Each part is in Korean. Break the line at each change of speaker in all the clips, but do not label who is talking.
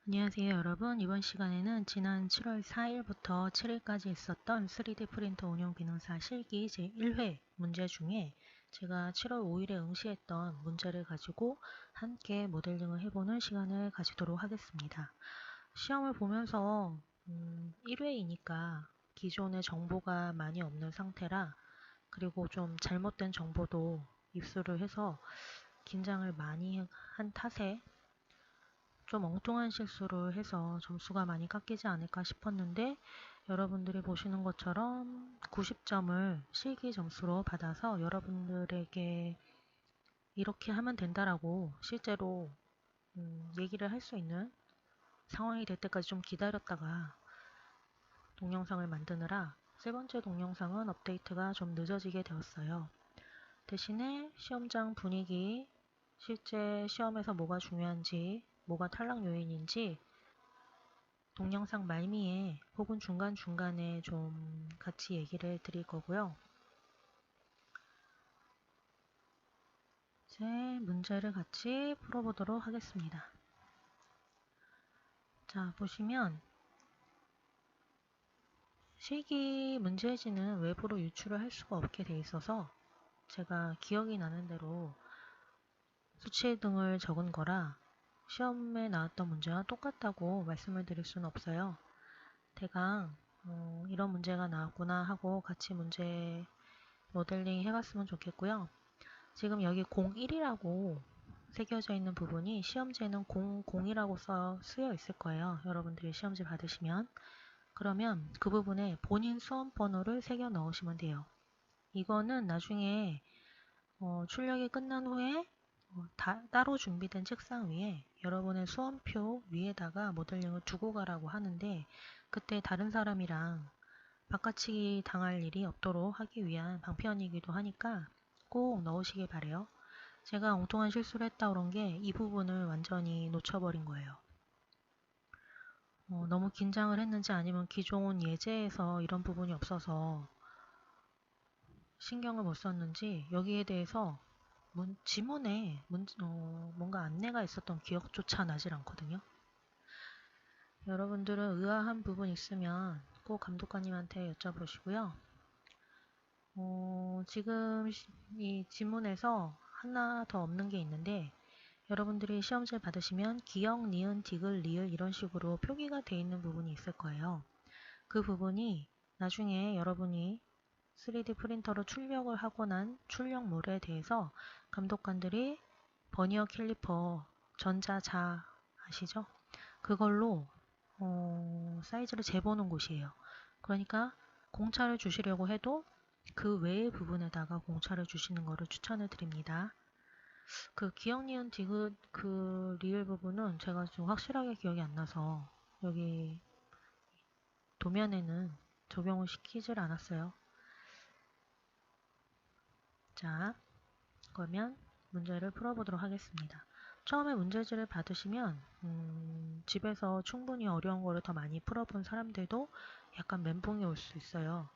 안녕하세요 여러분. 이번 시간에는 지난 7월 4일부터 7일까지 있었던 3D 프린터 운용 비능사 실기 제1회 문제 중에 제가 7월 5일에 응시했던 문제를 가지고 함께 모델링을 해보는 시간을 가지도록 하겠습니다. 시험을 보면서 1회이니까 기존의 정보가 많이 없는 상태라, 그리고 좀 잘못된 정보도 입수를 해서 긴장을 많이 한 탓에 좀 엉뚱한 실수를 해서 점수가 많이 깎이지 않을까 싶었는데, 여러분들이 보시는 것처럼 90점을 실기 점수로 받아서 여러분들에게 이렇게 하면 된다라고 실제로 얘기를 할 수 있는 상황이 될 때까지 좀 기다렸다가 동영상을 만드느라 세 번째 동영상은 업데이트가 좀 늦어지게 되었어요. 대신에 시험장 분위기, 실제 시험에서 뭐가 중요한지, 뭐가 탈락 요인인지 동영상 말미에 혹은 중간중간에 좀 같이 얘기를 드릴 거고요. 이제 문제를 같이 풀어보도록 하겠습니다. 자, 보시면 실기 문제지는 외부로 유출을 할 수가 없게 돼 있어서 제가 기억이 나는 대로 수치 등을 적은 거라 시험에 나왔던 문제와 똑같다고 말씀을 드릴 수는 없어요. 대강 이런 문제가 나왔구나 하고 같이 문제 모델링 해봤으면 좋겠고요. 지금 여기 01이라고 새겨져 있는 부분이 시험지에는 00이라고 쓰여 있을 거예요. 여러분들이 시험지 받으시면. 그러면 그 부분에 본인 수험 번호를 새겨 넣으시면 돼요. 이거는 나중에 출력이 끝난 후에 따로 준비된 책상 위에 여러분의 수험표 위에다가 모델링을 두고 가라고 하는데, 그때 다른 사람이랑 바꿔치기 당할 일이 없도록 하기 위한 방편이기도 하니까 꼭 넣으시길 바래요. 제가 엉뚱한 실수를 했다 그런 게 이 부분을 완전히 놓쳐버린 거예요. 너무 긴장을 했는지 아니면 기존 예제에서 이런 부분이 없어서 신경을 못 썼는지 여기에 대해서 지문에 뭔가 안내가 있었던 기억조차 나질 않거든요. 여러분들은 의아한 부분 있으면 꼭 감독관님한테 여쭤보시고요. 지금 이 지문에서 하나 더 없는 게 있는데, 여러분들이 시험지를 받으시면 기역, 니은, 디귿, 리을 이런 식으로 표기가 되어 있는 부분이 있을 거예요. 그 부분이 나중에 여러분이 3D 프린터로 출력을 하고 난 출력물에 대해서 감독관들이 버니어 캘리퍼 전자자 아시죠? 그걸로 사이즈를 재보는 곳이에요. 그러니까 공차를 주시려고 해도 그 외의 부분에다가 공차를 주시는 것을 추천을 드립니다. 그 기억, 니은, 디귿 그 리을 부분은 제가 좀 확실하게 기억이 안 나서 여기 도면에는 적용을 시키질 않았어요. 자, 그러면 문제를 풀어보도록 하겠습니다. 처음에 문제지를 받으시면 집에서 충분히 어려운 거를 더 많이 풀어본 사람들도 약간 멘붕이 올 수 있어요.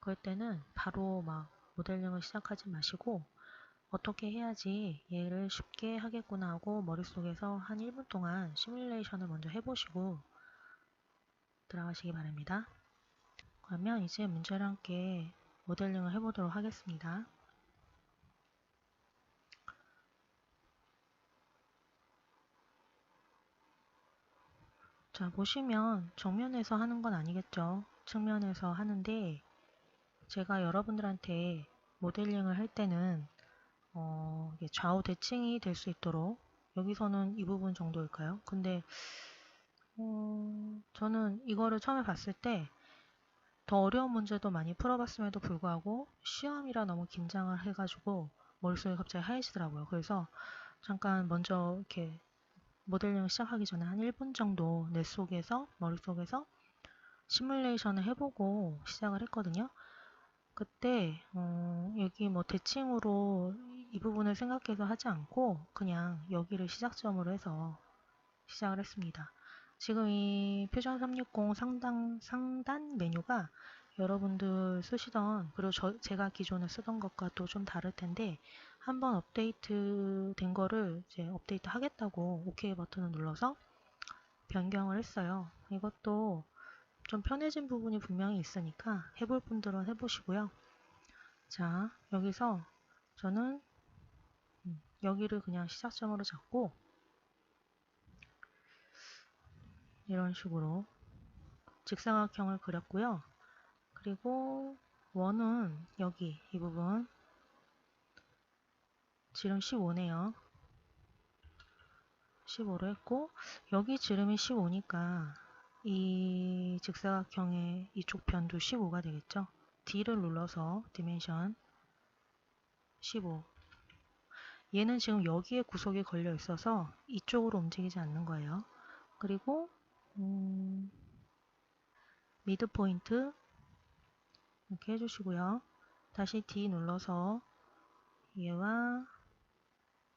그럴 때는 바로 막 모델링을 시작하지 마시고 어떻게 해야지 얘를 쉽게 하겠구나 하고 머릿속에서 한 1분 동안 시뮬레이션을 먼저 해보시고 들어가시기 바랍니다. 그러면 이제 문제를 함께 모델링을 해보도록 하겠습니다. 자, 보시면 정면에서 하는 건 아니겠죠. 측면에서 하는데, 제가 여러분들한테 모델링을 할 때는 이게 좌우 대칭이 될 수 있도록, 여기서는 이 부분 정도일까요? 근데 저는 이거를 처음에 봤을 때 더 어려운 문제도 많이 풀어봤음에도 불구하고 시험이라 너무 긴장을 해가지고 머릿속이 갑자기 하얘지더라고요. 그래서 잠깐 먼저 이렇게 모델링을 시작하기 전에 한 1분 정도 내 속에서, 머릿속에서 시뮬레이션을 해보고 시작을 했거든요. 그때 여기 뭐 대칭으로 이 부분을 생각해서 하지 않고 그냥 여기를 시작점으로 해서 시작을 했습니다. 지금 이 퓨전 360 상단 메뉴가 여러분들 쓰시던, 그리고 제가 기존에 쓰던 것과 또 좀 다를 텐데, 한번 업데이트 된 거를 이제 업데이트 하겠다고 OK 버튼을 눌러서 변경을 했어요. 이것도 좀 편해진 부분이 분명히 있으니까 해볼 분들은 해보시고요. 자, 여기서 저는 여기를 그냥 시작점으로 잡고 이런 식으로 직사각형을 그렸고요. 그리고 원은 여기 이 부분 지름 15네요. 15로 했고 여기 지름이 15니까 이 직사각형의 이쪽 편도 15가 되겠죠. D를 눌러서 디멘션 15. 얘는 지금 여기에 구석이 걸려 있어서 이쪽으로 움직이지 않는 거예요. 그리고 미드 포인트 이렇게 해주시고요. 다시 D 눌러서 얘와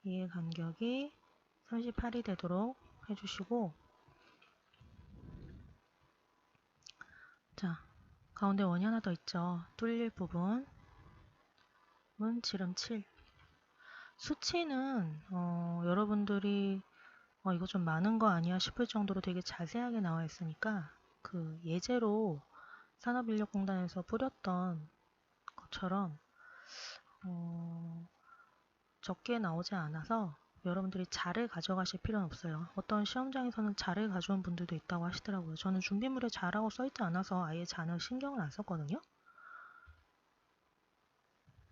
얘의 간격이 38이 되도록 해주시고, 자, 가운데 원이 하나 더 있죠. 뚫릴 부분은 지름 7. 수치는 여러분들이 이거 좀 많은 거 아니야 싶을 정도로 되게 자세하게 나와 있으니까 그 예제로 산업인력공단에서 뿌렸던 것처럼 적게 나오지 않아서 여러분들이 자를 가져가실 필요는 없어요. 어떤 시험장에서는 자를 가져온 분들도 있다고 하시더라고요. 저는 준비물에 자라고 써있지 않아서 아예 자는 신경을 안 썼거든요.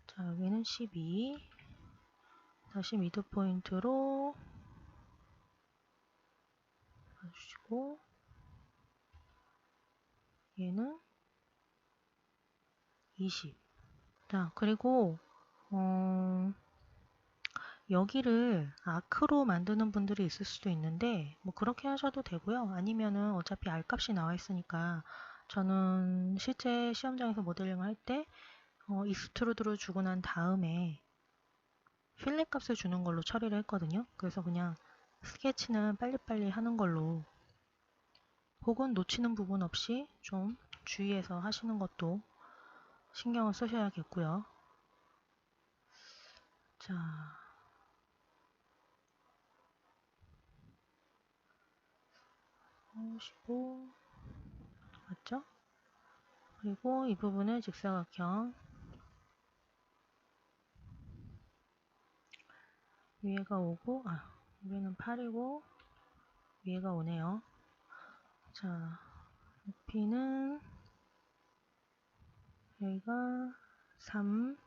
자, 여기는 12. 다시 미드 포인트로 봐주시고, 얘는 20. 자, 그리고 여기를 아크로 만드는 분들이 있을 수도 있는데 뭐 그렇게 하셔도 되고요. 아니면은 어차피 R 값이 나와 있으니까 저는 실제 시험장에서 모델링을 할 때 익스트루드를 주고 난 다음에 필렛 값을 주는 걸로 처리를 했거든요. 그래서 그냥 스케치는 빨리빨리 하는 걸로, 혹은 놓치는 부분 없이 좀 주의해서 하시는 것도 신경을 쓰셔야겠고요. 자, 보시고 맞죠? 그리고 이 부분을 직사각형 위에가 오고, 위에는 8이고 위에가 오네요. 자, 높이는 여기가 3,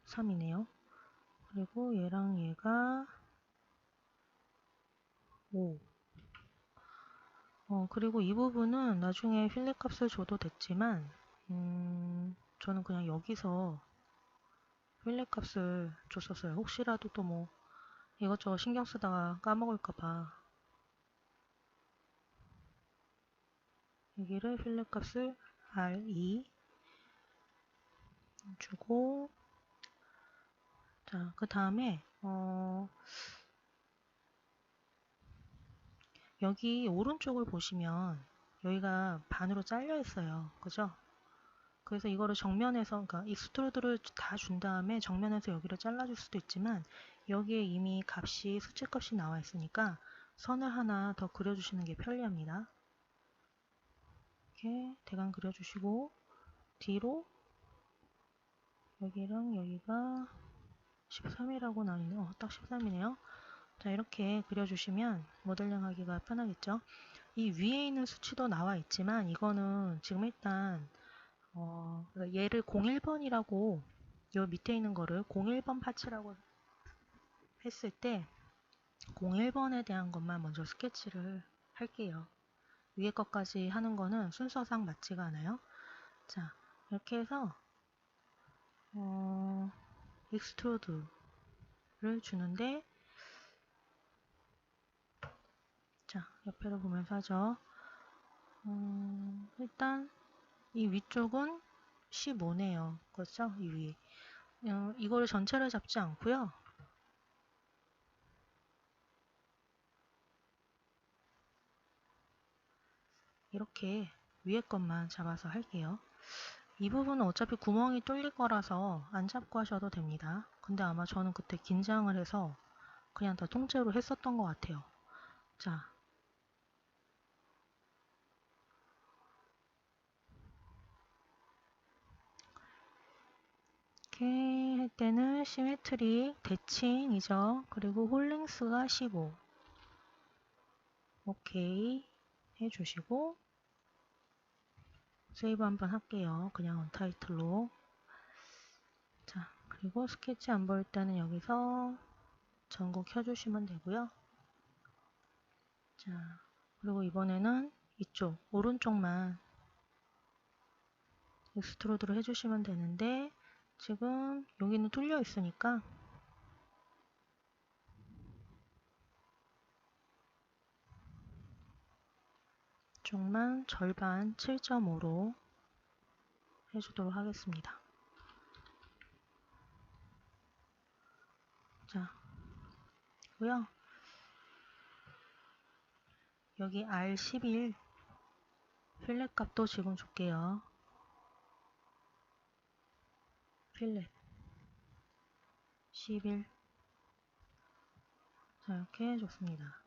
3이네요. 그리고 얘랑 얘가 5. 그리고 이 부분은 나중에 필렛 값을 줘도 됐지만 저는 그냥 여기서 필렛 값을 줬었어요. 혹시라도 또 뭐 이것저것 신경 쓰다가 까먹을까봐 여기를 필렛 값을 R2 주고, 자, 그 다음에 여기 오른쪽을 보시면 여기가 반으로 잘려 있어요. 그죠? 그래서 이거를 정면에서, 그러니까 익스트루드를 다 준 다음에 정면에서 여기를 잘라줄 수도 있지만 여기에 이미 값이, 수치값이 나와 있으니까 선을 하나 더 그려주시는 게 편리합니다. 이렇게 대강 그려주시고, 뒤로 여기랑 여기가 13이라고 나뉘네요. 딱 13이네요. 자, 이렇게 그려주시면 모델링 하기가 편하겠죠. 이 위에 있는 수치도 나와 있지만 이거는 지금 일단 얘를 01번이라고, 요 밑에 있는 거를 01번 파츠라고 했을 때 01번에 대한 것만 먼저 스케치를 할게요. 위에 것까지 하는 거는 순서상 맞지가 않아요. 자, 이렇게 해서 익스트루드를 주는데, 자, 옆에로 보면서 하죠. 일단 이 위쪽은 15네요. 그렇죠? 이 위. 이걸 전체를 잡지 않고요. 이렇게 위에 것만 잡아서 할게요. 이 부분은 어차피 구멍이 뚫릴 거라서 안 잡고 하셔도 됩니다. 근데 아마 저는 그때 긴장을 해서 그냥 다 통째로 했었던 것 같아요. 자, 이렇게 할 때는 시메트릭 대칭이죠. 그리고 홀랭스가 15. 오케이 해주시고 세이브 한번 할게요. 그냥 언타이틀로. 자, 그리고 스케치 안 보일 때는 여기서 전구 켜주시면 되고요. 자, 그리고 이번에는 이쪽 오른쪽만 익스트루드로 해주시면 되는데 지금 여기는 뚫려 있으니까 쪽만 절반 7.5로 해주도록 하겠습니다. 자, 고요. 여기 R11 필렛 값도 지금 줄게요. 필렛 11. 자, 이렇게 줬습니다.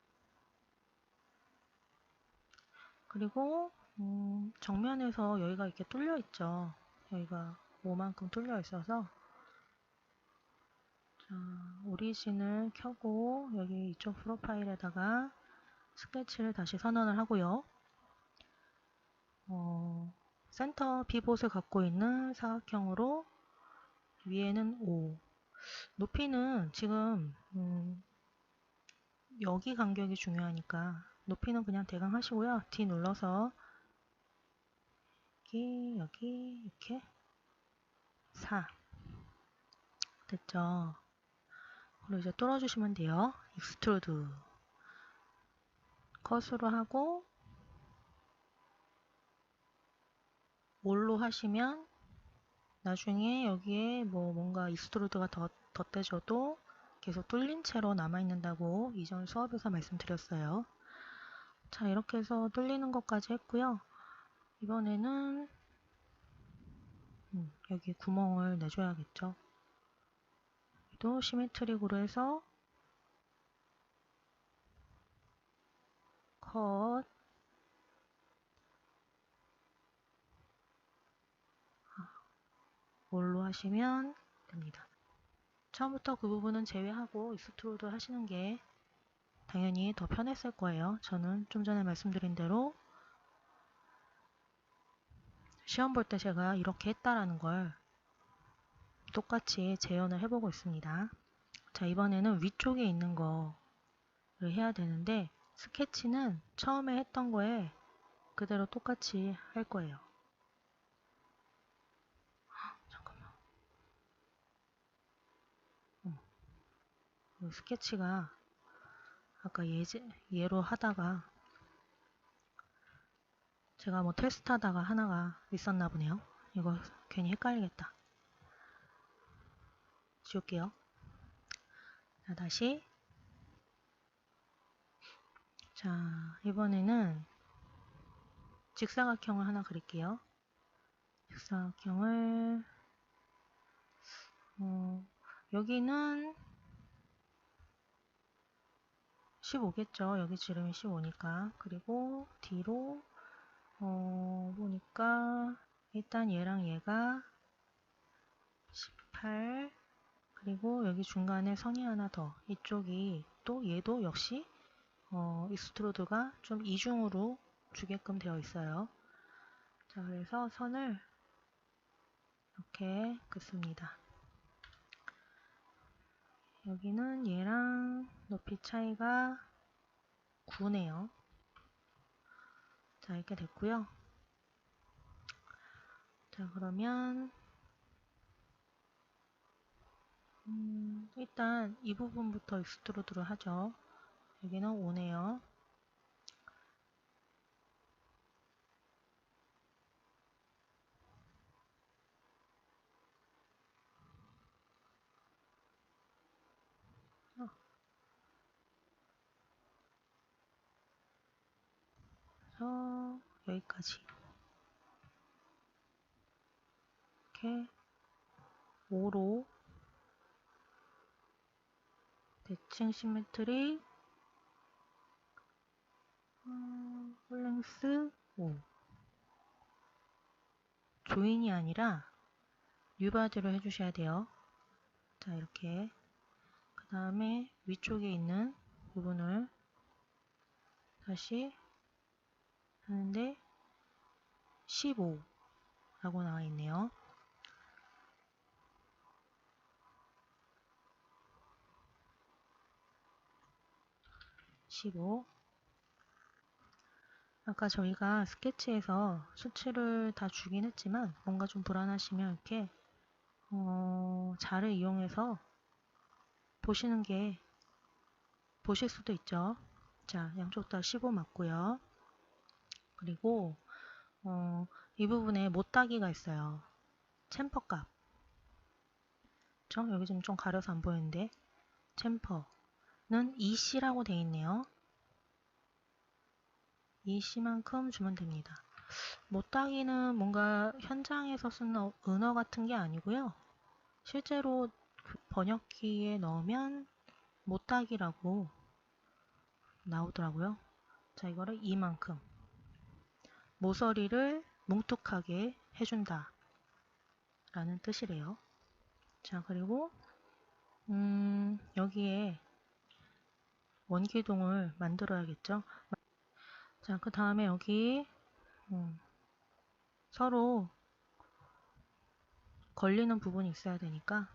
그리고 정면에서 여기가 이렇게 뚫려 있죠. 여기가 5만큼 뚫려 있어서 자, 오리진을 켜고 여기 이쪽 프로파일에다가 스케치를 다시 선언을 하고요. 센터 피봇을 갖고 있는 사각형으로 위에는 5. 높이는 지금 여기 간격이 중요하니까 높이는 그냥 대강 하시고요. D 눌러서 여기 이렇게 4 됐죠. 그리고 이제 뚫어주시면 돼요. 익스트루드 컷으로 하고 올로 하시면 나중에 여기에 뭐 뭔가 익스트루드가 덧대져도 계속 뚫린 채로 남아있는다고 이전 수업에서 말씀드렸어요. 자, 이렇게 해서 뚫리는 것까지 했고요. 이번에는 여기 구멍을 내줘야겠죠. 또 시메트릭으로 해서 컷 뭘로 하시면 됩니다. 처음부터 그 부분은 제외하고 익스트루드 하시는 게 당연히 더 편했을 거예요. 저는 좀 전에 말씀드린 대로 시험 볼 때 제가 이렇게 했다라는 걸 똑같이 재현을 해보고 있습니다. 자, 이번에는 위쪽에 있는 거를 해야 되는데 스케치는 처음에 했던 거에 그대로 똑같이 할 거예요. 잠깐만. 스케치가 아까 얘로 하다가 제가 뭐 테스트 하다가 하나가 있었나 보네요. 이거 괜히 헷갈리겠다. 지울게요. 자, 다시. 자, 이번에는 직사각형을 하나 그릴게요. 직사각형을 여기는 15겠죠. 여기 지름이 15니까. 그리고 뒤로 보니까 일단 얘랑 얘가 18 그리고 여기 중간에 선이 하나 더 이쪽이 또 얘도 역시 익스트루드가 좀 이중으로 주게끔 되어 있어요. 자, 그래서 선을 이렇게 긋습니다. 여기는 얘랑 높이 차이가 9네요. 자, 이렇게 됐고요. 자, 그러면 일단 이 부분부터 익스트루드로 하죠. 여기는 5네요. 그래서 여기까지 이렇게 5로 대칭 시메트리 홀랭스 5 조인이 아니라 뉴바디로 해주셔야 돼요. 자, 이렇게. 그 다음에 위쪽에 있는 부분을 다시 하는데 15라고 나와 있네요. 15. 아까 저희가 스케치에서 수치를 다 주긴 했지만 뭔가 좀 불안하시면 이렇게 자를 이용해서 보실 수도 있죠. 자, 양쪽 다 15 맞고요. 그리고 이 부분에 못따기가 있어요. 챔퍼 값. 여기 좀 가려서 안 보이는데 챔퍼는 EC라고 되어 있네요. EC만큼 주면 됩니다. 못따기는 뭔가 현장에서 쓰는 은어 같은 게 아니고요. 실제로 번역기에 넣으면 못따기라고 나오더라고요. 자, 이거를 이만큼 모서리를 뭉툭하게 해준다 라는 뜻이래요. 자, 그리고 여기에 원기둥을 만들어야겠죠. 자, 그 다음에 여기 서로 걸리는 부분이 있어야 되니까,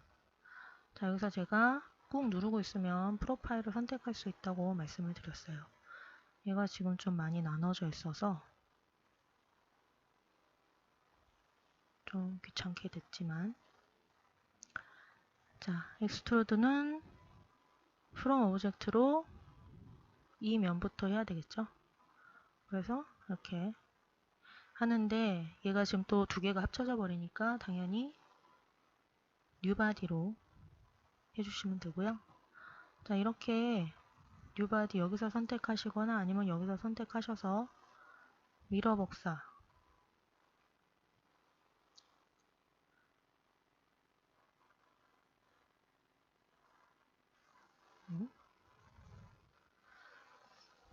자, 여기서 제가 꾹 누르고 있으면 프로파일을 선택할 수 있다고 말씀을 드렸어요. 얘가 지금 좀 많이 나눠져 있어서 좀 귀찮게 됐지만, 자, 익스트루드는 프롬 오브젝트로 이 면부터 해야 되겠죠. 그래서 이렇게 하는데 얘가 지금 또 두 개가 합쳐져 버리니까 당연히 뉴바디로 해주시면 되고요. 자, 이렇게 뉴바디 여기서 선택하시거나 아니면 여기서 선택하셔서 미러 복사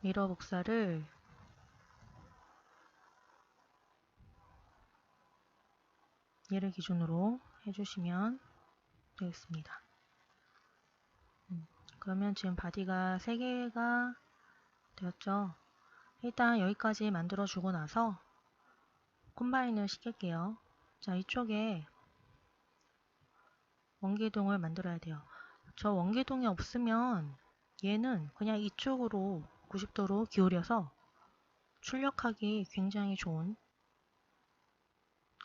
미러 복사를 얘를 기준으로 해주시면 되겠습니다. 그러면 지금 바디가 3개가 되었죠. 일단 여기까지 만들어 주고 나서 콤바인을 시킬게요. 자, 이쪽에 원기둥을 만들어야 돼요. 저 원기둥이 없으면 얘는 그냥 이쪽으로 90도로 기울여서 출력하기 굉장히 좋은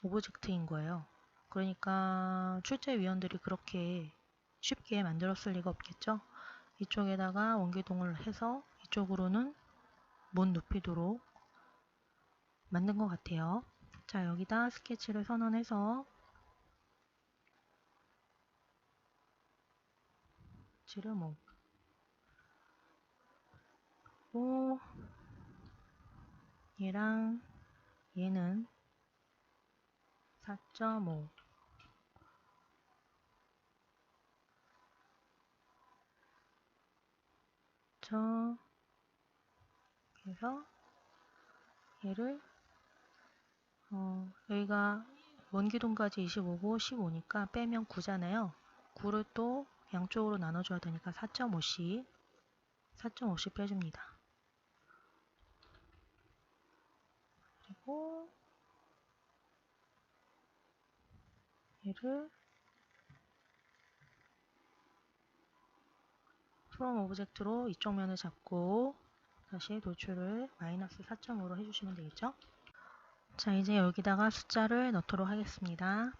오브젝트인 거예요. 그러니까 출제위원들이 그렇게 쉽게 만들었을 리가 없겠죠. 이쪽에다가 원기둥을 해서 이쪽으로는 못 눕히도록 만든 것 같아요. 자, 여기다 스케치를 선언해서 지르모 오, 얘랑 얘는 4.5 그래서 얘를 여기가 원기둥까지 25고 15니까 빼면 9잖아요. 9를 또 양쪽으로 나눠줘야 되니까 4.5씩 빼줍니다. 그리고 얘를 프롬 오브젝트로 이쪽 면을 잡고 다시 도출을 마이너스 4.5로 해주시면 되겠죠. 자, 이제 여기다가 숫자를 넣도록 하겠습니다.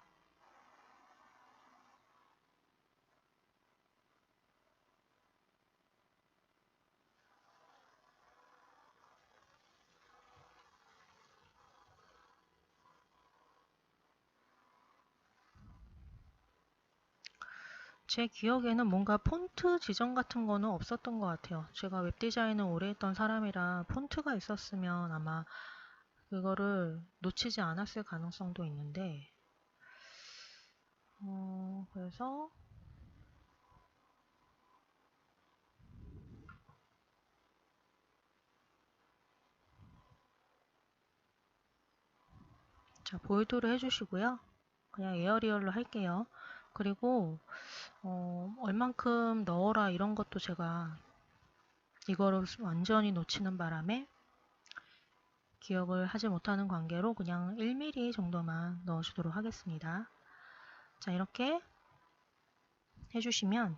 제 기억에는 뭔가 폰트 지정 같은 거는 없었던 것 같아요. 제가 웹디자인을 오래 했던 사람이라 폰트가 있었으면 아마 그거를 놓치지 않았을 가능성도 있는데 그래서 자, 볼드를 해주시고요. 그냥 에어리얼로 할게요. 그리고 얼만큼 넣어라 이런 것도 제가 이거를 완전히 놓치는 바람에 기억을 하지 못하는 관계로 그냥 1mm 정도만 넣어주도록 하겠습니다. 자, 이렇게 해주시면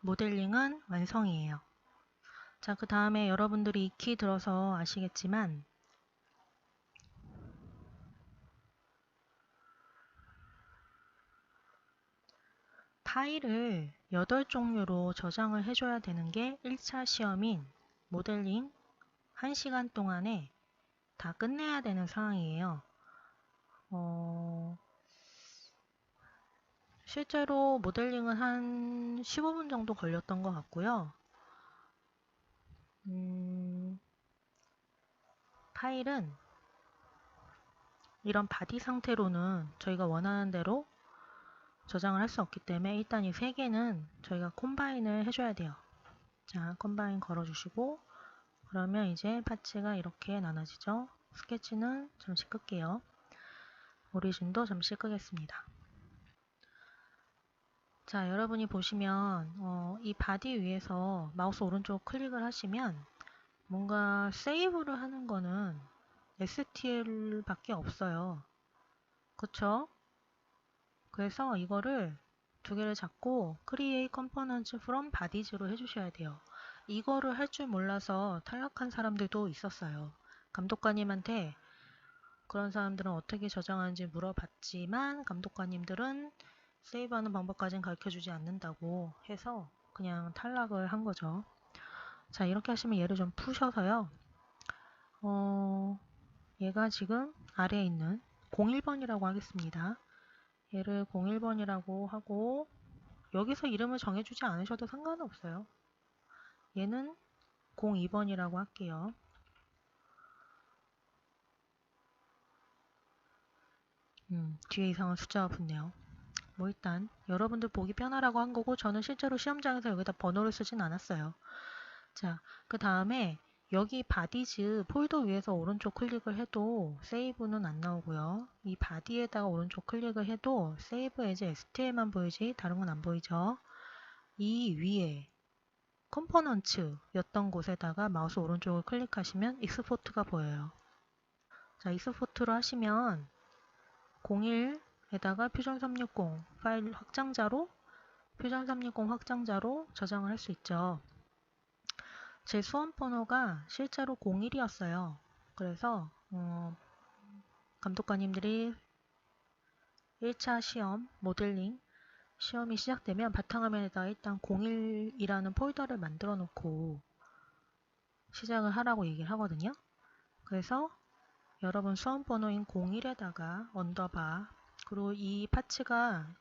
모델링은 완성이에요. 자, 그 다음에 여러분들이 익히 들어서 아시겠지만 파일을 8종류로 저장을 해줘야 되는 게 1차 시험인 모델링 1시간 동안에 다 끝내야 되는 상황이에요. 실제로 모델링은 한 15분 정도 걸렸던 것 같고요. 파일은 이런 바디 상태로는 저희가 원하는 대로 저장을 할 수 없기 때문에 일단 이 3개는 저희가 컴바인을 해줘야 돼요. 자, 컴바인 걸어주시고 그러면 이제 파츠가 이렇게 나눠지죠. 스케치는 잠시 끌게요. 오리진도 잠시 끄겠습니다. 자, 여러분이 보시면 이 바디 위에서 마우스 오른쪽 클릭을 하시면 뭔가 세이브를 하는 거는 STL 밖에 없어요. 그쵸? 그래서 이거를 두 개를 잡고 Create Components from Bodies로 해주셔야 돼요. 이거를 할 줄 몰라서 탈락한 사람들도 있었어요. 감독관님한테 그런 사람들은 어떻게 저장하는지 물어봤지만 감독관님들은 세이브하는 방법까지는 가르쳐주지 않는다고 해서 그냥 탈락을 한 거죠. 자, 이렇게 하시면 얘를 좀 푸셔서요. 얘가 지금 아래에 있는 01번이라고 하겠습니다. 얘를 01번이라고 하고 여기서 이름을 정해주지 않으셔도 상관은 없어요. 얘는 02번이라고 할게요. 뒤에 이상한 숫자가 붙네요. 뭐 일단 여러분들 보기 편하라고 한 거고 저는 실제로 시험장에서 여기다 번호를 쓰진 않았어요. 자, 그 다음에 여기 바디즈 폴더 위에서 오른쪽 클릭을 해도 세이브는 안 나오고요. 이 바디에다가 오른쪽 클릭을 해도 세이브 에즈 STL만 보이지 다른 건 안 보이죠. 이 위에 컴포넌츠 였던 곳에다가 마우스 오른쪽을 클릭하시면 익스포트가 보여요. 자, 익스포트로 하시면 01에다가 퓨전 360 파일 확장자로 퓨전 360 확장자로 저장을 할 수 있죠. 제 수험 번호가 실제로 01이었어요. 그래서 감독관님들이 1차 시험 모델링 시험이 시작되면 바탕화면에다 일단 01이라는 폴더를 만들어 놓고 시작을 하라고 얘기를 하거든요. 그래서 여러분 수험 번호인 01에다가 언더바 그리고 이 파츠가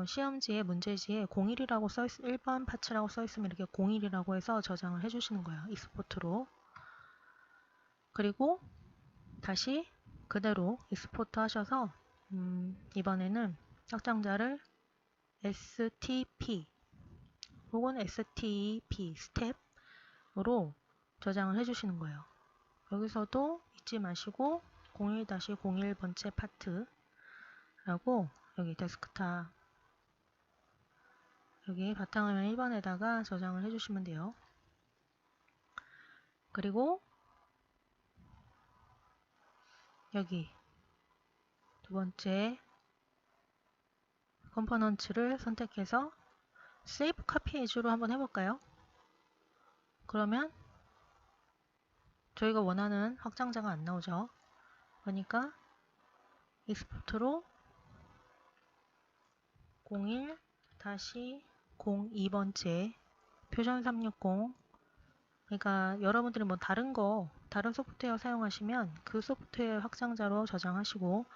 시험지에 문제지에 01이라고 써있 1번 파츠라고 써있으면 이렇게 01이라고 해서 저장을 해주시는 거예요. 익스포트로. 그리고 다시 그대로 익스포트 하셔서 이번에는 확장자를 STP 혹은 STP 스텝으로 저장을 해주시는 거예요. 여기서도 잊지 마시고 01-01번째 파트라고 여기 데스크탑 여기 바탕화면 1번에다가 저장을 해주시면 돼요. 그리고 여기 두 번째 컴포넌츠를 선택해서 세이브 카피 위주로 한번 해볼까요? 그러면 저희가 원하는 확장자가 안 나오죠. 그러니까 익스포트로 01-02번째 퓨전 360 그러니까 여러분들이 뭐 다른 소프트웨어 사용하시면 그 소프트웨어 확장자로 저장하시고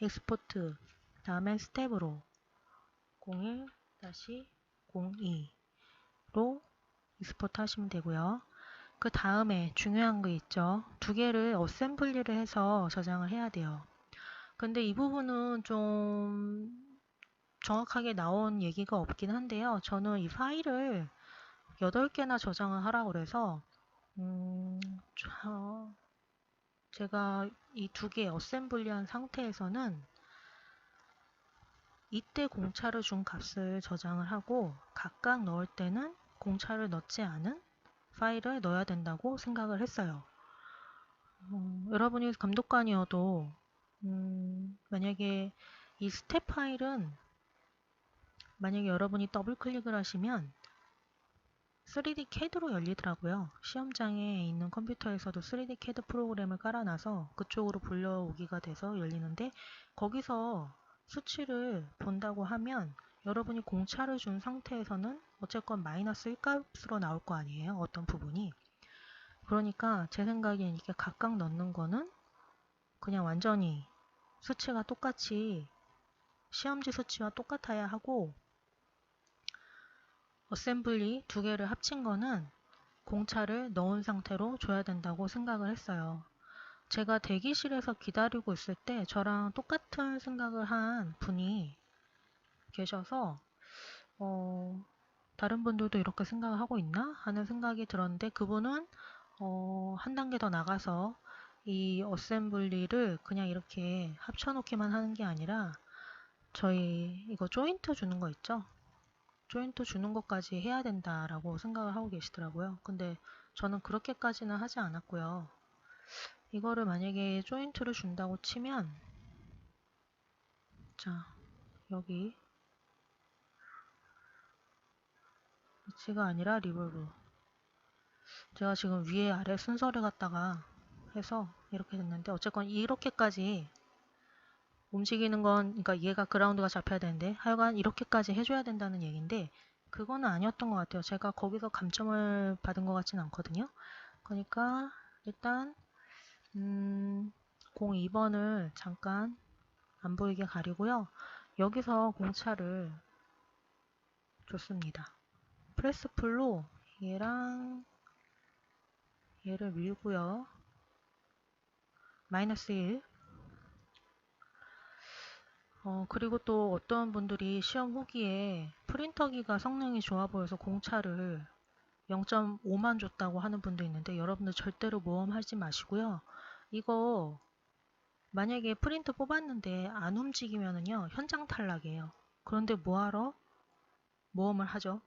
익스포트 다음에 스텝으로 01-02로 익스포트 하시면 되고요. 그 다음에 중요한 거 있죠. 두 개를 어셈블리를 해서 저장을 해야 돼요. 근데 이 부분은 좀 정확하게 나온 얘기가 없긴 한데요. 저는 이 파일을 8개나 저장을 하라고 그래서 제가 이 두 개 어셈블리한 상태에서는 이때 공차를 준 값을 저장을 하고 각각 넣을 때는 공차를 넣지 않은 파일을 넣어야 된다고 생각을 했어요. 여러분이 감독관이어도 만약에 이 스텝 파일은 만약에 여러분이 더블 클릭을 하시면 3D CAD로 열리더라고요. 시험장에 있는 컴퓨터에서도 3D CAD 프로그램을 깔아놔서 그쪽으로 불려오기가 돼서 열리는데, 거기서 수치를 본다고 하면 여러분이 공차를 준 상태에서는 어쨌건 마이너스 1값으로 나올 거 아니에요. 어떤 부분이. 그러니까 제 생각엔 이렇게 각각 넣는 거는 그냥 완전히 수치가 똑같이 시험지 수치와 똑같아야 하고, 어셈블리 두 개를 합친 거는 공차를 넣은 상태로 줘야 된다고 생각을 했어요. 제가 대기실에서 기다리고 있을 때 저랑 똑같은 생각을 한 분이 계셔서 다른 분들도 이렇게 생각을 하고 있나 하는 생각이 들었는데, 그분은 한 단계 더 나가서 이 어셈블리를 그냥 이렇게 합쳐놓기만 하는 게 아니라 저희 이거 조인트 주는 거 있죠? 조인트 주는 것까지 해야 된다라고 생각을 하고 계시더라고요. 근데 저는 그렇게까지는 하지 않았고요. 이거를 만약에 조인트를 준다고 치면, 자, 여기 위치가 아니라 리볼브, 제가 지금 위에 아래 순서를 갖다가 해서 이렇게 됐는데, 어쨌건 이렇게까지 움직이는 건, 그러니까 얘가 그라운드가 잡혀야 되는데 하여간 이렇게까지 해줘야 된다는 얘기인데, 그거는 아니었던 것 같아요. 제가 거기서 감점을 받은 것 같진 않거든요. 그러니까 일단 02번을 잠깐 안 보이게 가리고요. 여기서 공차를 줬습니다. 프레스풀로 얘랑 얘를 밀고요. 마이너스 1. 그리고 또 어떤 분들이 시험 후기에 프린터기가 성능이 좋아 보여서 공차를 0.5만 줬다고 하는 분도 있는데, 여러분들 절대로 모험하지 마시고요. 이거 만약에 프린터 뽑았는데 안 움직이면은요, 현장 탈락이에요. 그런데 뭐하러 모험을 하죠?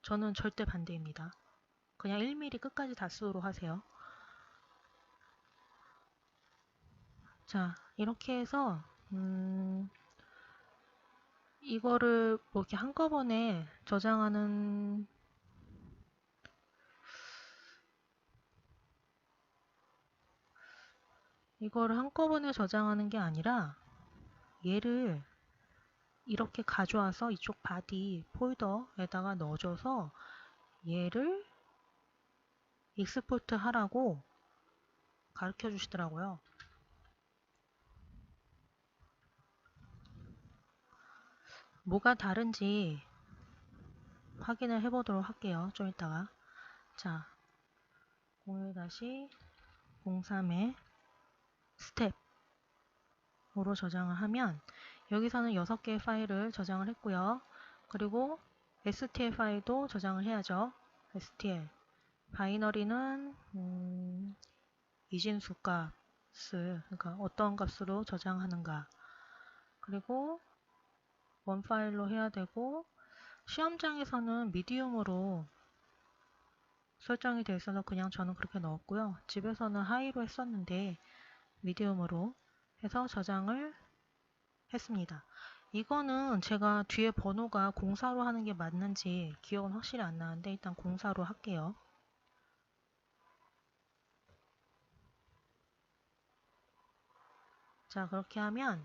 저는 절대 반대입니다. 그냥 1mm 끝까지 다수로 하세요. 자, 이렇게 해서 이거를 뭐 이렇게 한꺼번에 저장하는, 이거를 한꺼번에 저장하는 게 아니라 얘를 이렇게 가져와서 이쪽 바디 폴더에다가 넣어줘서 얘를 익스포트 하라고 가르쳐 주시더라고요. 뭐가 다른지 확인을 해보도록 할게요. 좀 이따가. 자, 01-03에 스텝으로 저장을 하면 여기서는 6개의 파일을 저장을 했고요. 그리고 STL 파일도 저장을 해야죠. STL 바이너리는 이진수 값을, 그러니까 어떤 값으로 저장하는가, 그리고 원 파일로 해야 되고, 시험장에서는 미디움으로 설정이 되어 있어서 그냥 저는 그렇게 넣었고요. 집에서는 하이로 했었는데 미디움으로 해서 저장을 했습니다. 이거는 제가 뒤에 번호가 04로 하는 게 맞는지 기억은 확실히 안 나는데 일단 04로 할게요. 자, 그렇게 하면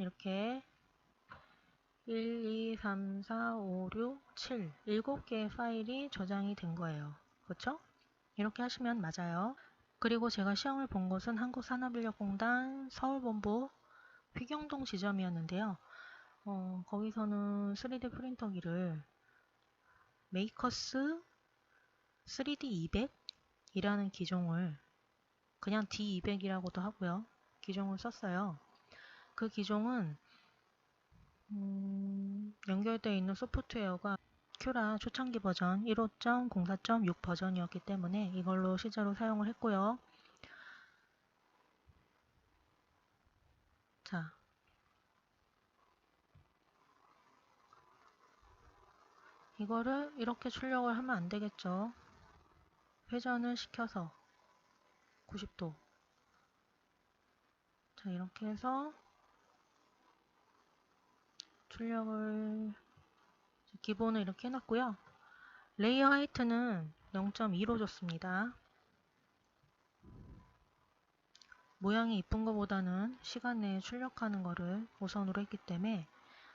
이렇게 1, 2, 3, 4, 5, 6, 7 7개의 파일이 저장이 된 거예요. 그렇죠? 이렇게 하시면 맞아요. 그리고 제가 시험을 본 곳은 한국산업인력공단 서울본부 휘경동 지점이었는데요. 거기서는 3D 프린터기를 메이커스 3D 200 이라는 기종을, 그냥 D200이라고도 하고요. 기종을 썼어요. 그 기종은 연결되어 있는 소프트웨어가 큐라 초창기 버전 15.04.6 버전이었기 때문에 이걸로 실제로 사용을 했고요. 자, 이거를 이렇게 출력을 하면 안 되겠죠. 회전을 시켜서 90도. 자, 이렇게 해서 출력을 기본을 이렇게 해놨고요. 레이어 하이트는 0.2로 줬습니다. 모양이 이쁜 것보다는 시간 내에 출력하는 거를 우선으로 했기 때문에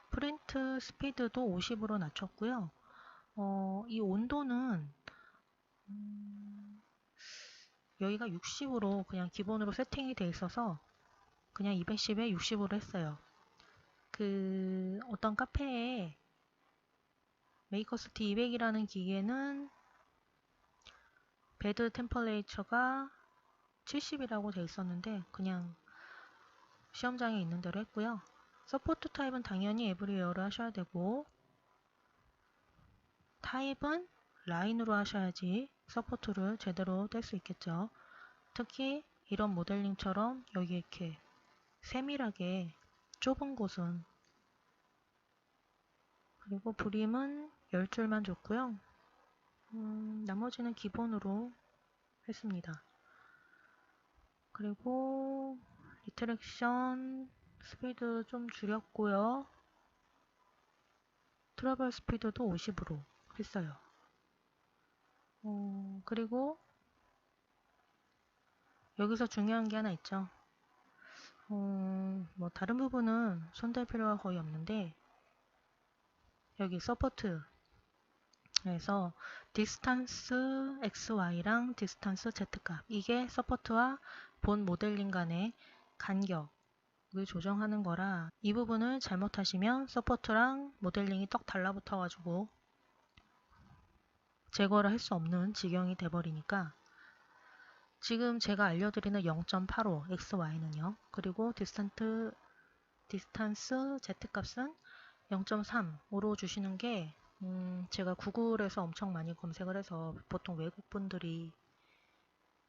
프린트 스피드도 50으로 낮췄고요. 이 온도는 여기가 60으로 그냥 기본으로 세팅이 돼 있어서 그냥 210에 60으로 했어요. 그 어떤 카페에 메이커스티 200이라는 기계는 베드 템퍼레이처가 70이라고 돼 있었는데 그냥 시험장에 있는 대로 했고요. 서포트 타입은 당연히 에브리웨어를 하셔야 되고 타입은 라인으로 하셔야지 서포트를 제대로 뗄 수 있겠죠. 특히 이런 모델링처럼 여기 이렇게 세밀하게 좁은 곳은 그리고 브림은 10줄만 줬고요. 나머지는 기본으로 했습니다. 그리고 리트렉션 스피드 좀 줄였고요. 트러블 스피드도 50으로 했어요. 그리고 여기서 중요한 게 하나 있죠. 뭐 다른 부분은 손댈 필요가 거의 없는데 여기 서포트에서 디스턴스 XY랑 디스턴스 Z값 이게 서포트와 본 모델링 간의 간격을 조정하는 거라 이 부분을 잘못하시면 서포트랑 모델링이 떡 달라붙어 가지고 제거를 할 수 없는 지경이 돼버리니까 지금 제가 알려드리는 0.85 XY는요. 그리고 디스턴스 Z값은 0.3으로 주시는 게 제가 구글에서 엄청 많이 검색을 해서 보통 외국분들이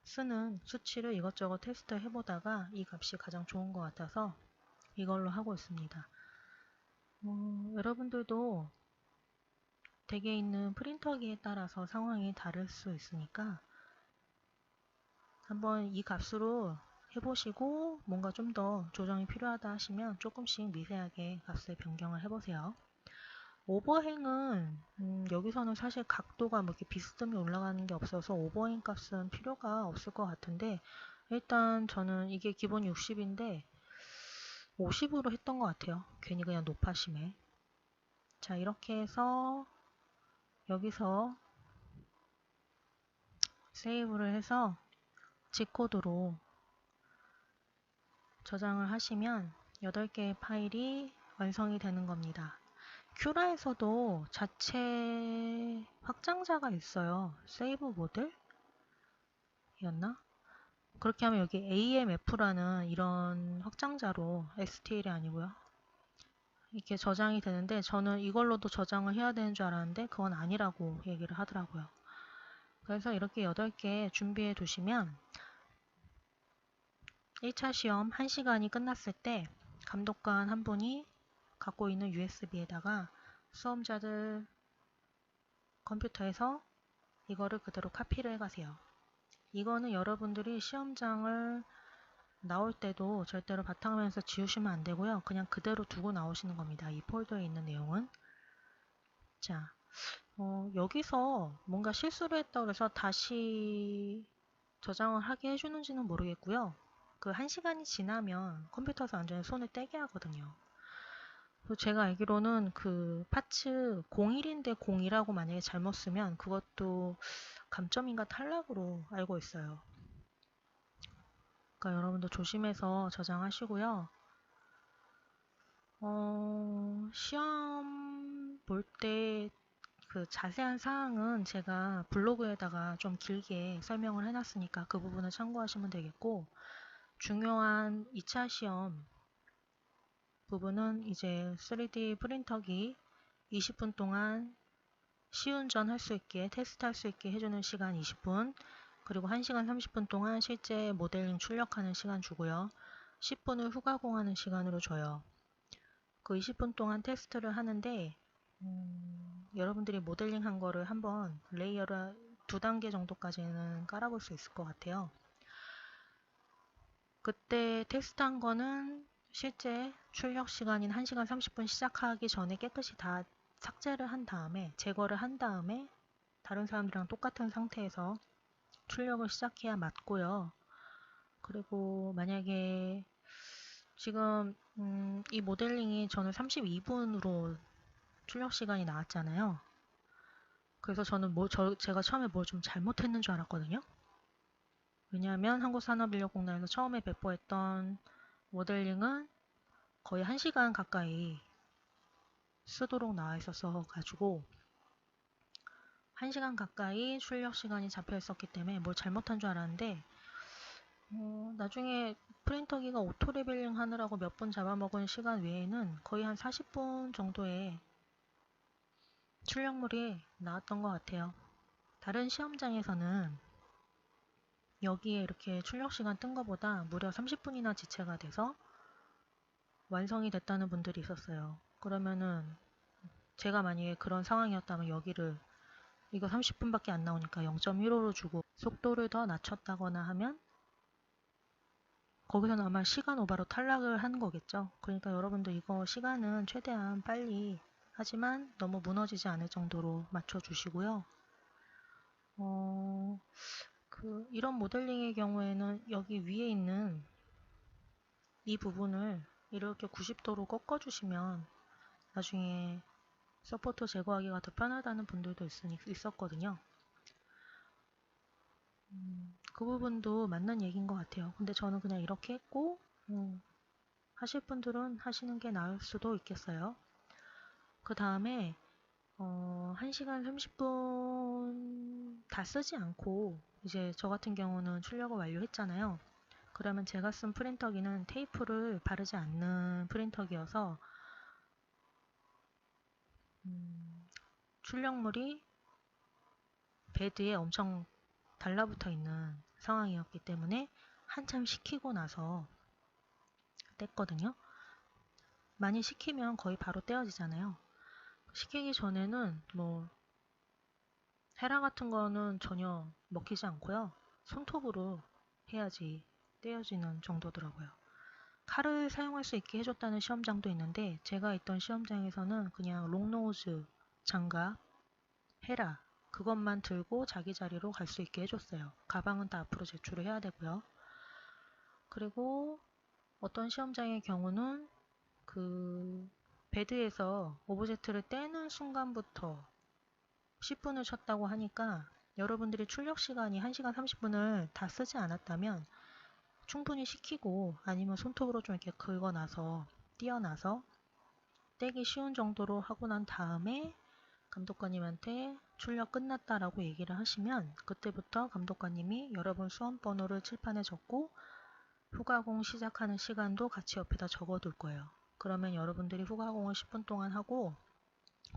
쓰는 수치를 이것저것 테스트 해보다가 이 값이 가장 좋은 것 같아서 이걸로 하고 있습니다. 여러분들도 댁에 있는 프린터기에 따라서 상황이 다를 수 있으니까 한번 이 값으로 해보시고 뭔가 좀 더 조정이 필요하다 하시면 조금씩 미세하게 값을 변경을 해보세요. 오버행은 여기서는 사실 각도가 뭐 이렇게 비스듬히 올라가는 게 없어서 오버행 값은 필요가 없을 것 같은데 일단 저는 이게 기본 60인데 50으로 했던 것 같아요. 괜히 그냥 높아심에. 자, 이렇게 해서 여기서 세이브를 해서 G코드로 저장을 하시면 8개의 파일이 완성이 되는 겁니다. 큐라에서도 자체 확장자가 있어요. 세이브 모델? 이었나? 그렇게 하면 여기 AMF라는 이런 확장자로 STL이 아니고요. 이렇게 저장이 되는데 저는 이걸로도 저장을 해야 되는 줄 알았는데 그건 아니라고 얘기를 하더라고요. 그래서 이렇게 8개 준비해 두시면 1차 시험 1시간이 끝났을 때 감독관 한 분이 갖고 있는 USB에다가 수험자들 컴퓨터에서 이거를 그대로 카피를 해가세요. 이거는 여러분들이 시험장을 나올 때도 절대로 바탕화면에서 지우시면 안 되고요. 그냥 그대로 두고 나오시는 겁니다. 이 폴더에 있는 내용은. 자, 여기서 뭔가 실수를 했다고 해서 다시 저장을 하게 해주는지는 모르겠고요. 그 1시간이 지나면 컴퓨터에서 완전히 손을 떼게 하거든요. 제가 알기로는 그 파츠 01인데 02라고 만약에 잘못 쓰면 그것도 감점인가 탈락으로 알고 있어요. 그러니까 여러분도 조심해서 저장하시고요. 시험 볼 때 그 자세한 사항은 제가 블로그에다가 좀 길게 설명을 해놨으니까 그 부분을 참고하시면 되겠고 중요한 2차 시험 부분은 이제 3D 프린터기 20분 동안 시운전 할 수 있게, 테스트 할 수 있게 해주는 시간 20분, 그리고 1시간 30분 동안 실제 모델링 출력하는 시간 주고요. 10분을 후가공하는 시간으로 줘요. 그 20분 동안 테스트를 하는데 여러분들이 모델링 한 거를 한번 레이어를 2단계 정도까지는 깔아볼 수 있을 것 같아요. 그때 테스트한 거는 실제 출력 시간인 1시간 30분 시작하기 전에 깨끗이 다 삭제를 한 다음에, 제거를 한 다음에 다른 사람들이랑 똑같은 상태에서 출력을 시작해야 맞고요. 그리고 만약에 지금 이 모델링이 저는 32분으로 출력 시간이 나왔잖아요. 그래서 저는 제가 처음에 뭘 좀 잘못했는 줄 알았거든요. 왜냐하면 한국산업인력공단에서 처음에 배포했던 모델링은 거의 1시간 가까이 쓰도록 나와 있었어 가지고 1시간 가까이 출력 시간이 잡혀 있었기 때문에 뭘 잘못한 줄 알았는데 나중에 프린터기가 오토 레벨링 하느라고 몇 분 잡아먹은 시간 외에는 거의 한 40분 정도의 출력물이 나왔던 것 같아요. 다른 시험장에서는 여기에 이렇게 출력 시간 뜬 것보다 무려 30분이나 지체가 돼서 완성이 됐다는 분들이 있었어요. 그러면은 제가 만약에 그런 상황이었다면 여기를 이거 30분밖에 안 나오니까 0.15로 주고 속도를 더 낮췄다거나 하면 거기서는 아마 시간 오바로 탈락을 한 거겠죠. 그러니까 여러분들 이거 시간은 최대한 빨리 하지만 너무 무너지지 않을 정도로 맞춰주시고요. 이런 모델링의 경우에는 여기 위에 있는 이 부분을 이렇게 90도로 꺾어주시면 나중에 서포터 제거하기가 더 편하다는 분들도 있었거든요. 그 부분도 맞는 얘기인 것 같아요. 근데 저는 그냥 이렇게 했고 하실 분들은 하시는 게 나을 수도 있겠어요. 그 다음에 1시간 30분 다 쓰지 않고 이제 저 같은 경우는 출력을 완료했잖아요. 그러면 제가 쓴 프린터기는 테이프를 바르지 않는 프린터기여서 출력물이 베드에 엄청 달라붙어 있는 상황이었기 때문에 한참 식히고 나서 뗐거든요. 많이 식히면 거의 바로 떼어지잖아요. 식히기 전에는 뭐 헤라 같은 거는 전혀 먹히지 않고요. 손톱으로 해야지 떼어지는 정도더라고요. 칼을 사용할 수 있게 해줬다는 시험장도 있는데 제가 있던 시험장에서는 그냥 롱노즈, 장갑, 헤라 그것만 들고 자기 자리로 갈 수 있게 해줬어요. 가방은 다 앞으로 제출을 해야 되고요. 그리고 어떤 시험장의 경우는 그 베드에서 오브젝트를 떼는 순간부터 10분을 쳤다고 하니까 여러분들이 출력 시간이 1시간 30분을 다 쓰지 않았다면 충분히 식히고 아니면 손톱으로 좀 이렇게 긁어놔서 띄어놔서 떼기 쉬운 정도로 하고 난 다음에 감독관님한테 출력 끝났다라고 얘기를 하시면 그때부터 감독관님이 여러분 수험번호를 칠판에 적고 후가공 시작하는 시간도 같이 옆에다 적어둘 거예요. 그러면 여러분들이 후가공을 10분 동안 하고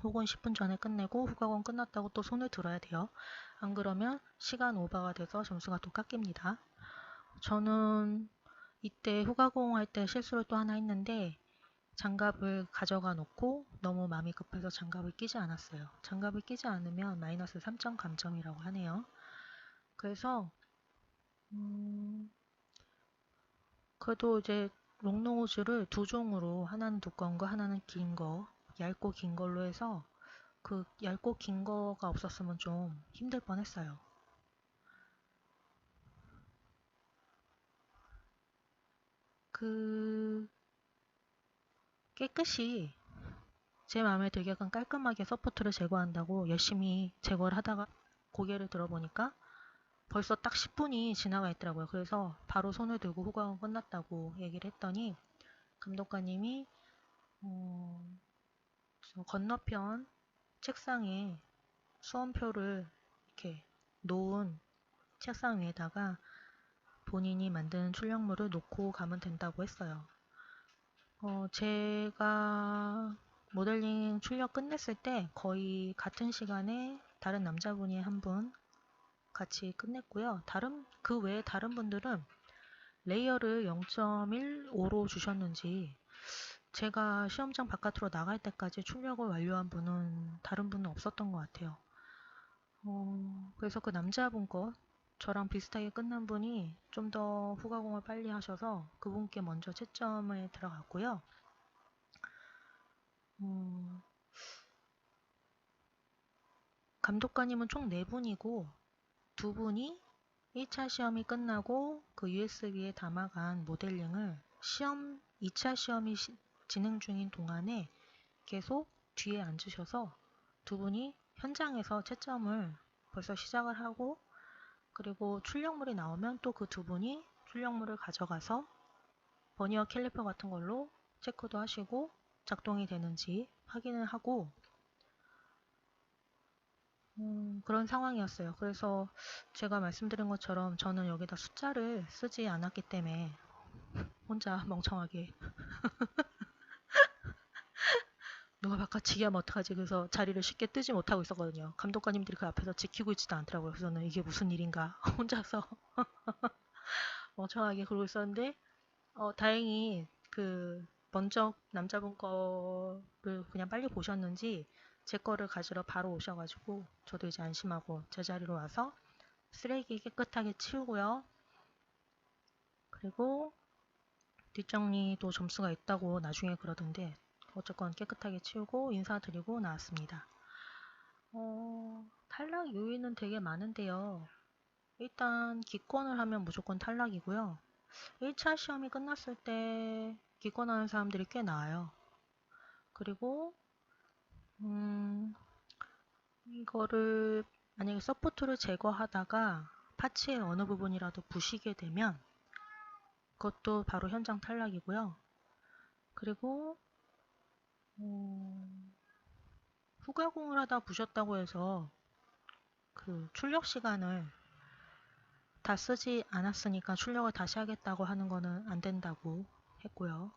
혹은 10분 전에 끝내고 후가공 끝났다고 또 손을 들어야 돼요. 안 그러면 시간 오버가 돼서 점수가 또 깎입니다. 저는 이때 후가공 할 때 실수를 또 하나 했는데 장갑을 가져가 놓고 너무 마음이 급해서 장갑을 끼지 않았어요. 장갑을 끼지 않으면 마이너스 3점 감점이라고 하네요. 그래서 그래도 이제 롱노즈를 두 종으로 하나는 두꺼운 거 하나는 긴 거 얇고 긴 걸로 해서 그 얇고 긴 거가 없었으면 좀 힘들 뻔했어요. 그 깨끗이 제 마음에 들게끔 깔끔하게 서포트를 제거한다고 열심히 제거를 하다가 고개를 들어보니까 벌써 딱 10분이 지나가 있더라고요. 그래서 바로 손을 들고 후가가 끝났다고 얘기를 했더니 감독관님이 저 건너편 책상에 수험표를 이렇게 놓은 책상 위에다가 본인이 만든 출력물을 놓고 가면 된다고 했어요. 제가 모델링 출력 끝냈을 때 거의 같은 시간에 다른 남자분이 한 분 같이 끝냈고요. 그 외에 다른 분들은 레이어를 0.15로 주셨는지 제가 시험장 바깥으로 나갈 때까지 출력을 완료한 분은 다른 분은 없었던 것 같아요. 그래서 그 남자분 거 저랑 비슷하게 끝난 분이 좀 더 후가공을 빨리 하셔서 그분께 먼저 채점에 들어갔고요. 감독관님은 총 4분이고 2분이 1차 시험이 끝나고 그 USB에 담아간 모델링을 2차 시험이 진행 중인 동안에 계속 뒤에 앉으셔서 2분이 현장에서 채점을 벌써 시작을 하고 그리고 출력물이 나오면 또 그 2분이 출력물을 가져가서 버니어 캘리퍼 같은 걸로 체크도 하시고 작동이 되는지 확인을 하고 그런 상황이었어요. 그래서 제가 말씀드린 것처럼 저는 여기다 숫자를 쓰지 않았기 때문에 혼자 멍청하게 누가 바깥 지기하면 어떡하지? 그래서 자리를 쉽게 뜨지 못하고 있었거든요. 감독관님들이 그 앞에서 지키고 있지도 않더라고요. 그래서 저는 이게 무슨 일인가 혼자서 멍청하게 그러고 있었는데 다행히 그 먼저 남자분 거를 그냥 빨리 보셨는지 제 거를 가지러 바로 오셔가지고 저도 이제 안심하고 제자리로 와서 쓰레기 깨끗하게 치우고요. 그리고 뒷정리도 점수가 있다고 나중에 그러던데 어쨌건 깨끗하게 치우고 인사드리고 나왔습니다. 탈락 요인은 되게 많은데요. 일단 기권을 하면 무조건 탈락이고요. 1차 시험이 끝났을 때 기권하는 사람들이 꽤 나와요. 그리고 이거를 만약에 서포트를 제거하다가 파츠의 어느 부분이라도 부시게 되면 그것도 바로 현장 탈락이고요. 그리고 후가공을 하다 부셨다고 해서 그 출력 시간을 다 쓰지 않았으니까 출력을 다시 하겠다고 하는 거는 안 된다고 했고요.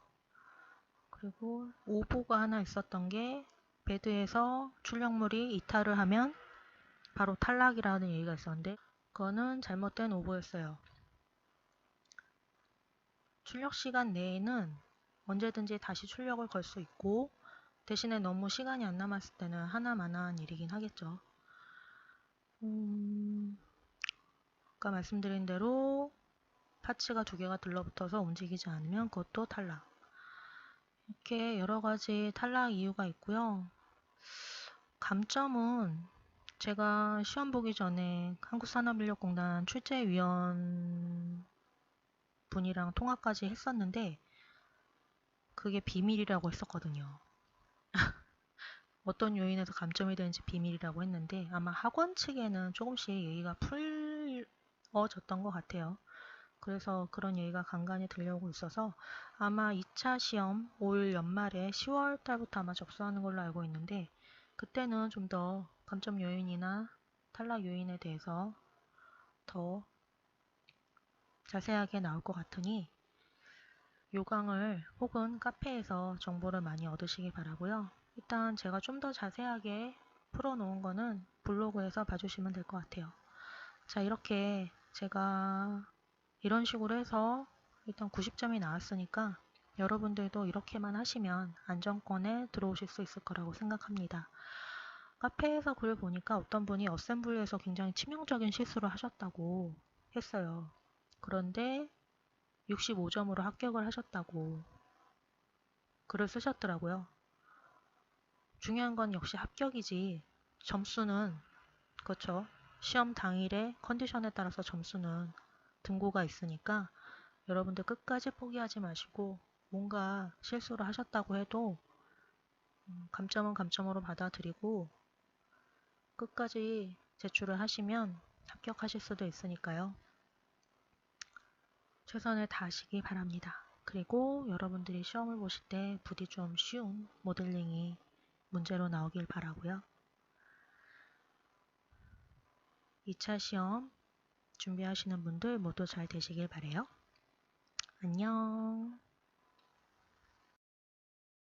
그리고 오보가 하나 있었던 게 배드에서 출력물이 이탈을 하면 바로 탈락이라는 얘기가 있었는데 그거는 잘못된 오보였어요. 출력 시간 내에는 언제든지 다시 출력을 걸 수 있고 대신에 너무 시간이 안 남았을 때는 하나마나한 일이긴 하겠죠. 아까 말씀드린 대로 파츠가 2개가 들러붙어서 움직이지 않으면 그것도 탈락. 이렇게 여러가지 탈락 이유가 있고요. 감점은 제가 시험 보기 전에 한국산업인력공단 출제위원 분이랑 통화까지 했었는데 그게 비밀이라고 했었거든요. 어떤 요인에서 감점이 되는지 비밀이라고 했는데 아마 학원 측에는 조금씩 얘기가 풀어졌던 것 같아요. 그래서 그런 얘기가 간간히 들려오고 있어서 아마 2차 시험 올 연말에 10월 달부터 아마 접수하는 걸로 알고 있는데 그때는 좀 더 감점 요인이나 탈락 요인에 대해서 더 자세하게 나올 것 같으니 요강을 혹은 카페에서 정보를 많이 얻으시기 바라고요. 일단 제가 좀 더 자세하게 풀어놓은 거는 블로그에서 봐주시면 될 것 같아요. 자, 이렇게 제가 이런 식으로 해서 일단 90점이 나왔으니까 여러분들도 이렇게만 하시면 안정권에 들어오실 수 있을 거라고 생각합니다. 카페에서 글 보니까 어떤 분이 어셈블리에서 굉장히 치명적인 실수를 하셨다고 했어요. 그런데 65점으로 합격을 하셨다고 글을 쓰셨더라고요. 중요한 건 역시 합격이지 점수는 그렇죠. 시험 당일의 컨디션에 따라서 점수는 등고가 있으니까 여러분들 끝까지 포기하지 마시고 뭔가 실수를 하셨다고 해도 감점은 감점으로 받아들이고 끝까지 제출을 하시면 합격하실 수도 있으니까요. 최선을 다하시기 바랍니다. 그리고 여러분들이 시험을 보실 때 부디 좀 쉬운 모델링이 문제로 나오길 바라고요. 2차 시험 준비하시는 분들 모두 잘 되시길 바래요. 안녕.